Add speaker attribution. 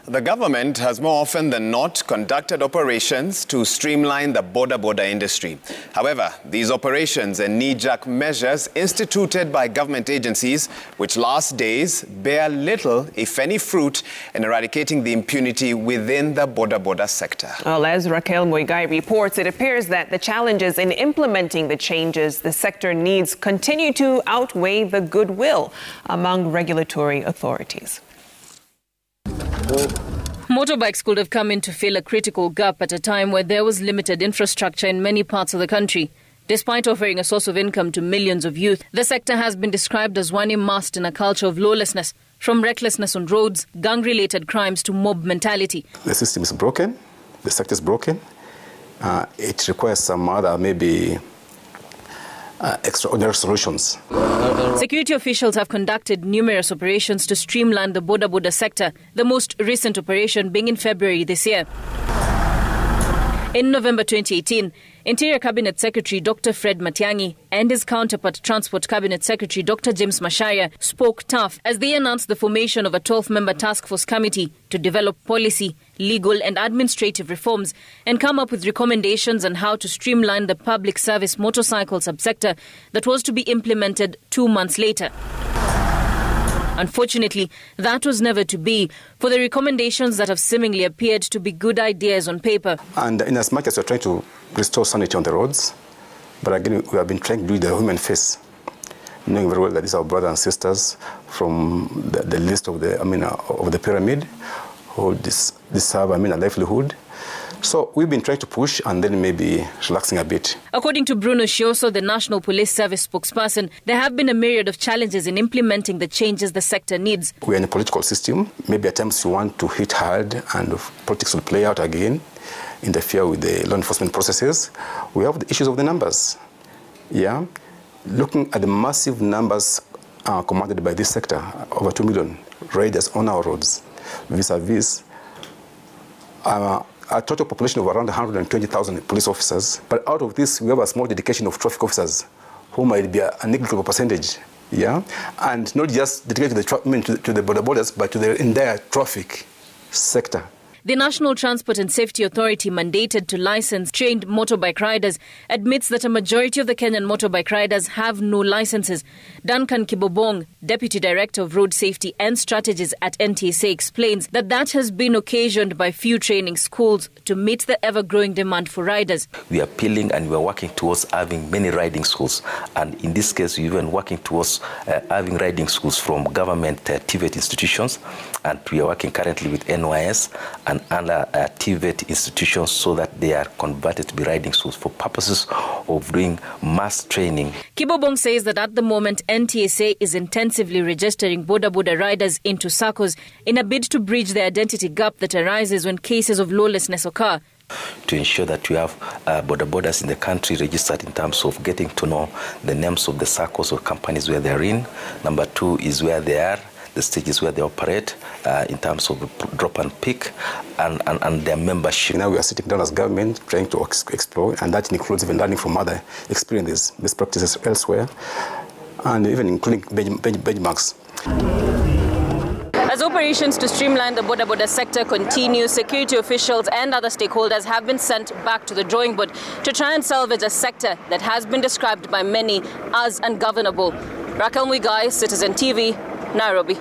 Speaker 1: The government has more often than not conducted operations to streamline the boda industry. However, these operations and knee-jerk measures instituted by government agencies, which last days bear little, if any, fruit in eradicating the impunity within the boda sector.
Speaker 2: Well, as Raquel Muigai reports, it appears that the challenges in implementing the changes the sector needs continue to outweigh the goodwill among regulatory authorities.
Speaker 3: Motorbikes could have come in to fill a critical gap at a time where there was limited infrastructure in many parts of the country. Despite offering a source of income to millions of youth, the sector has been described as one immersed in a culture of lawlessness, from recklessness on roads, gang-related crimes to mob mentality.
Speaker 4: The system is broken, the sector is broken. It requires some other, maybe, extraordinary solutions.
Speaker 3: Security officials have conducted numerous operations to streamline the boda sector, the most recent operation being in February this year. In November 2018, Interior Cabinet Secretary Dr. Fred Matiang'i and his counterpart Transport Cabinet Secretary Dr. James Macharia spoke tough as they announced the formation of a 12-member task force committee to develop policy, legal and administrative reforms and come up with recommendations on how to streamline the public service motorcycle subsector that was to be implemented 2 months later. Unfortunately, that was never to be, for the recommendations that have seemingly appeared to be good ideas on paper.
Speaker 4: And in as much as we're trying to restore sanity on the roads, but again, we have been trying to do the human face, knowing very well that these are brothers and sisters from the list of the pyramid who deserve, a livelihood. So we've been trying to push and then maybe relaxing a bit.
Speaker 3: According to Bruno Shioso, the National Police Service spokesperson, there have been a myriad of challenges in implementing the changes the sector needs.
Speaker 4: We're in a political system. Maybe at times you want to hit hard and politics will play out again, interfere with the law enforcement processes. We have the issues of the numbers. Yeah, looking at the massive numbers commanded by this sector, over 2 million riders on our roads, vis-a-vis a total population of around 120,000 police officers. But out of this, we have a small dedication of traffic officers, who might be a negligible percentage, yeah? And not just dedicated to the borders, but to the entire traffic sector.
Speaker 3: The National Transport and Safety Authority, mandated to license trained motorbike riders, admits that a majority of the Kenyan motorbike riders have no licenses. Duncan Kibobong, Deputy Director of Road Safety and Strategies at NTSA, explains that has been occasioned by few training schools to meet the ever-growing demand for riders.
Speaker 5: We are appealing and we are working towards having many riding schools. And in this case, we're even working towards having riding schools from government TVET institutions. And we are working currently with NYS and other TVET institutions so that they are converted to be riding schools for purposes of doing mass training.
Speaker 3: Kibobong says that at the moment, NTSA is intensively registering boda riders into SACCOs in a bid to bridge the identity gap that arises when cases of lawlessness occur.
Speaker 5: To ensure that we have bodas in the country registered in terms of getting to know the names of the SACCOs or companies where they are in. Number 2 is where they are, the stages where they operate in terms of drop and pick and their membership.
Speaker 4: Now we are sitting down as government trying to explore, and that includes even learning from other experiences, best practices elsewhere, and even including benchmarks.
Speaker 3: As operations to streamline the boda sector continue, security officials and other stakeholders have been sent back to the drawing board to try and salvage a sector that has been described by many as ungovernable. Raquel Muigai, Citizen TV, Nairobi.